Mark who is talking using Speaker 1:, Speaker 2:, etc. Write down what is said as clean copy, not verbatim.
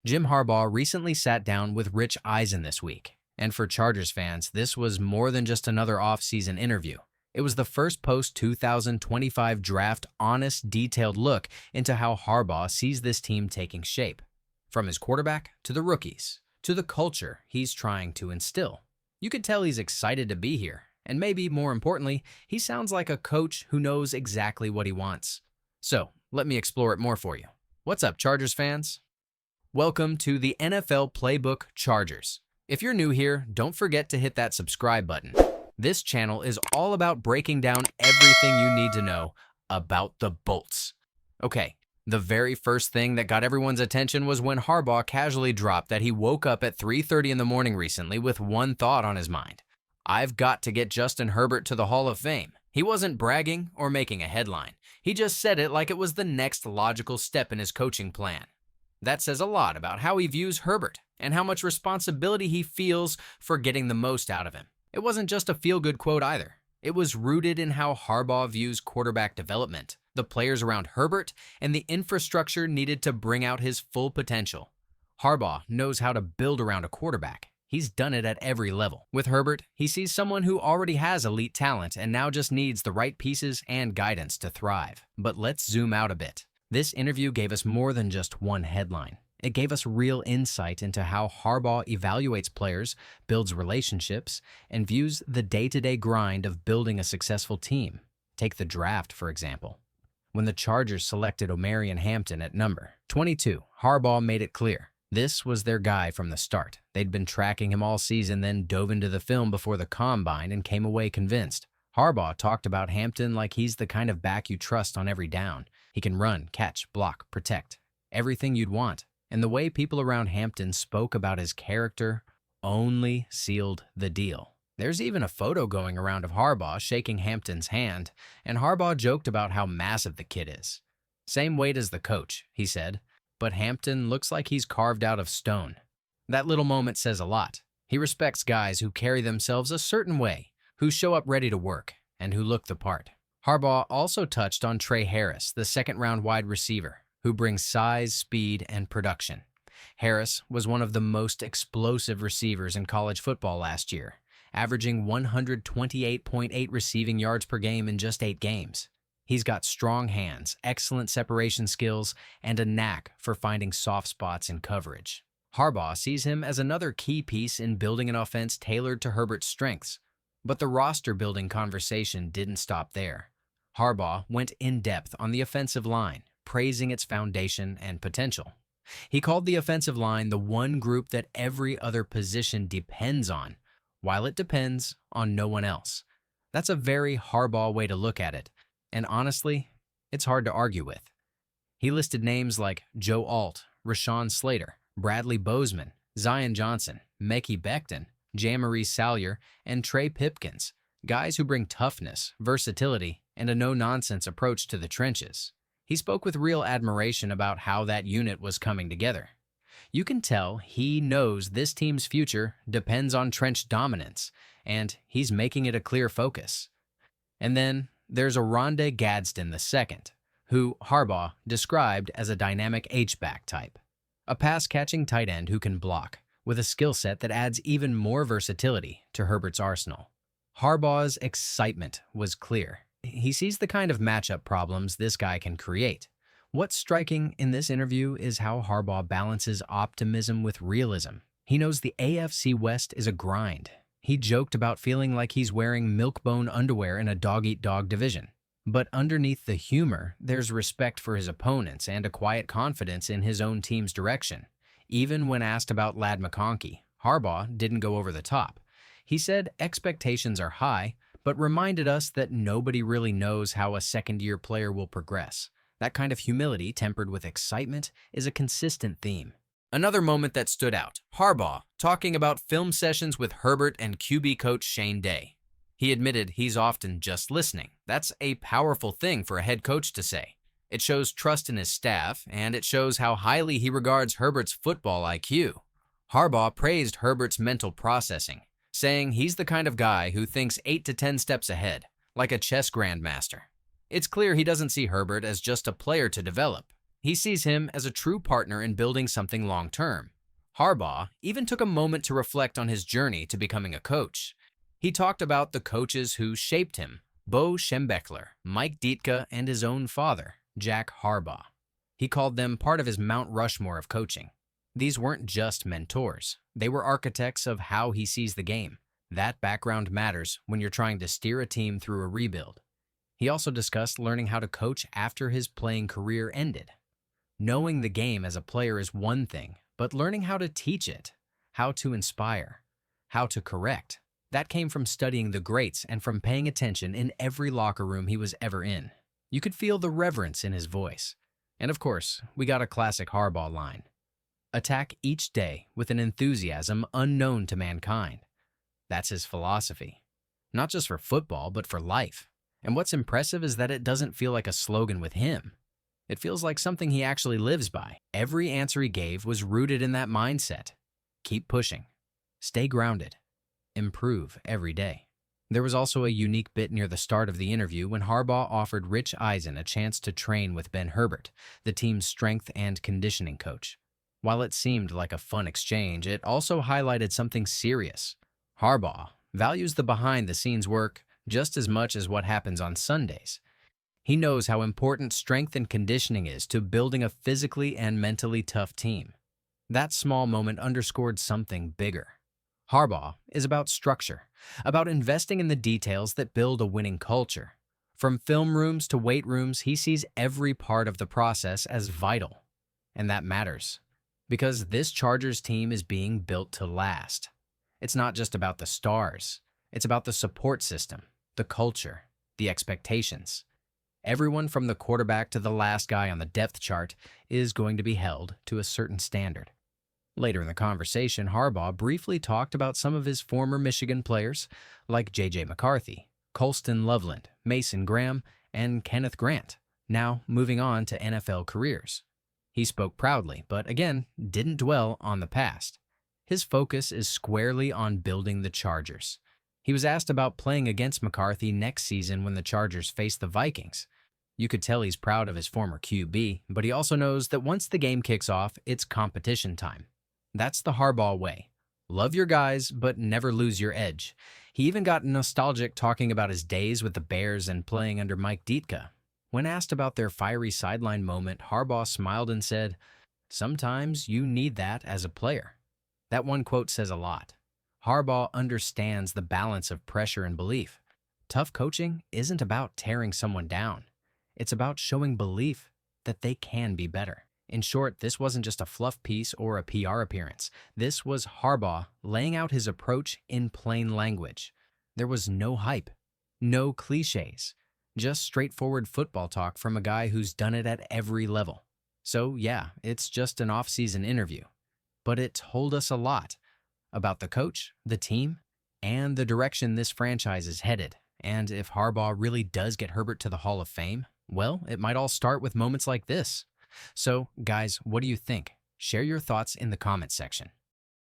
Speaker 1: Jim Harbaugh recently sat down with Rich Eisen this week, and for Chargers fans, this was more than just another offseason interview. It was the first post-2025 draft honest, detailed look into how Harbaugh sees this team taking shape, from his quarterback to the rookies, to the culture he's trying to instill. You could tell he's excited to be here, and maybe more importantly, he sounds like a coach who knows exactly what he wants. So, let me explore it more for you. What's up, Chargers fans? Welcome to the NFL Playbook Chargers. If you're new here, don't forget to hit that subscribe button. This channel is all about breaking down everything you need to know about the Bolts. Okay, the very first thing that got everyone's attention was when Harbaugh casually dropped that he woke up at 3:30 in the morning recently with one thought on his mind. I've got to get Justin Herbert to the Hall of Fame. He wasn't bragging or making a headline. He just said it like it was the next logical step in his coaching plan. That says a lot about how he views Herbert and how much responsibility he feels for getting the most out of him. It wasn't just a feel-good quote either. It was rooted in how Harbaugh views quarterback development, the players around Herbert, and the infrastructure needed to bring out his full potential. Harbaugh knows how to build around a quarterback. He's done it at every level. With Herbert, he sees someone who already has elite talent and now just needs the right pieces and guidance to thrive. But let's zoom out a bit. This interview gave us more than just one headline. It gave us real insight into how Harbaugh evaluates players, builds relationships, and views the day-to-day grind of building a successful team. Take the draft, for example. When the Chargers selected Omarion Hampton at number 22, Harbaugh made it clear. This was their guy from the start. They'd been tracking him all season, then dove into the film before the combine and came away convinced. Harbaugh talked about Hampton like he's the kind of back you trust on every down. He can run, catch, block, protect. Everything you'd want. And the way people around Hampton spoke about his character only sealed the deal. There's even a photo going around of Harbaugh shaking Hampton's hand, and Harbaugh joked about how massive the kid is. Same weight as the coach, he said, but Hampton looks like he's carved out of stone. That little moment says a lot. He respects guys who carry themselves a certain way, who show up ready to work, and who look the part. Harbaugh also touched on Trey Harris, the second-round wide receiver, who brings size, speed, and production. Harris was one of the most explosive receivers in college football last year, averaging 128.8 receiving yards per game in just 8 games. He's got strong hands, excellent separation skills, and a knack for finding soft spots in coverage. Harbaugh sees him as another key piece in building an offense tailored to Herbert's strengths. But the roster-building conversation didn't stop there. Harbaugh went in-depth on the offensive line, praising its foundation and potential. He called the offensive line the one group that every other position depends on, while it depends on no one else. That's a very Harbaugh way to look at it, and honestly, it's hard to argue with. He listed names like Joe Alt, Rashawn Slater, Bradley Bozeman, Zion Johnson, Mekhi Becton, Jamari Salyer, and Trey Pipkins, guys who bring toughness, versatility, and a no-nonsense approach to the trenches. He spoke with real admiration about how that unit was coming together. You can tell he knows this team's future depends on trench dominance, and he's making it a clear focus. And then there's Oronde Gadsden II, who Harbaugh described as a dynamic H-back type, a pass-catching tight end who can block, with a skill set that adds even more versatility to Herbert's arsenal. Harbaugh's excitement was clear. He sees the kind of matchup problems this guy can create. What's striking in this interview is how Harbaugh balances optimism with realism. He knows the AFC West is a grind. He joked about feeling like he's wearing milk-bone underwear in a dog-eat-dog division. But underneath the humor, there's respect for his opponents and a quiet confidence in his own team's direction. Even when asked about Ladd McConkey, Harbaugh didn't go over the top. He said expectations are high, but reminded us that nobody really knows how a second-year player will progress. That kind of humility tempered with excitement is a consistent theme. Another moment that stood out, Harbaugh talking about film sessions with Herbert and QB coach Shane Day. He admitted he's often just listening. That's a powerful thing for a head coach to say. It shows trust in his staff, and it shows how highly he regards Herbert's football IQ. Harbaugh praised Herbert's mental processing, saying he's the kind of guy who thinks 8 to 10 steps ahead, like a chess grandmaster. It's clear he doesn't see Herbert as just a player to develop. He sees him as a true partner in building something long-term. Harbaugh even took a moment to reflect on his journey to becoming a coach. He talked about the coaches who shaped him: Bo Schembechler, Mike Ditka, and his own father, Jack Harbaugh. He called them part of his Mount Rushmore of coaching. These weren't just mentors. They were architects of how he sees the game. That background matters when you're trying to steer a team through a rebuild. He also discussed learning how to coach after his playing career ended. Knowing the game as a player is one thing, but learning how to teach it, how to inspire, how to correct, that came from studying the greats and from paying attention in every locker room he was ever in. You could feel the reverence in his voice. And of course, we got a classic Harbaugh line: attack each day with an enthusiasm unknown to mankind. That's his philosophy. Not just for football, but for life. And what's impressive is that it doesn't feel like a slogan with him. It feels like something he actually lives by. Every answer he gave was rooted in that mindset. Keep pushing. Stay grounded. Improve every day. There was also a unique bit near the start of the interview when Harbaugh offered Rich Eisen a chance to train with Ben Herbert, the team's strength and conditioning coach. While it seemed like a fun exchange, it also highlighted something serious. Harbaugh values the behind-the-scenes work just as much as what happens on Sundays. He knows how important strength and conditioning is to building a physically and mentally tough team. That small moment underscored something bigger. Harbaugh is about structure, about investing in the details that build a winning culture. From film rooms to weight rooms, he sees every part of the process as vital. And that matters, because this Chargers team is being built to last. It's not just about the stars. It's about the support system, the culture, the expectations. Everyone from the quarterback to the last guy on the depth chart is going to be held to a certain standard. Later in the conversation, Harbaugh briefly talked about some of his former Michigan players, like J.J. McCarthy, Colston Loveland, Mason Graham, and Kenneth Grant, now moving on to NFL careers. He spoke proudly, but again, didn't dwell on the past. His focus is squarely on building the Chargers. He was asked about playing against McCarthy next season when the Chargers face the Vikings. You could tell he's proud of his former QB, but he also knows that once the game kicks off, it's competition time. That's the Harbaugh way. Love your guys, but never lose your edge. He even got nostalgic talking about his days with the Bears and playing under Mike Ditka. When asked about their fiery sideline moment, Harbaugh smiled and said, "Sometimes you need that as a player." That one quote says a lot. Harbaugh understands the balance of pressure and belief. Tough coaching isn't about tearing someone down. It's about showing belief that they can be better. In short, this wasn't just a fluff piece or a PR appearance. This was Harbaugh laying out his approach in plain language. There was no hype, no cliches, just straightforward football talk from a guy who's done it at every level. So yeah, it's just an off-season interview, but it told us a lot about the coach, the team, and the direction this franchise is headed. And if Harbaugh really does get Herbert to the Hall of Fame, well, it might all start with moments like this. So, guys, what do you think? Share your thoughts in the comments section.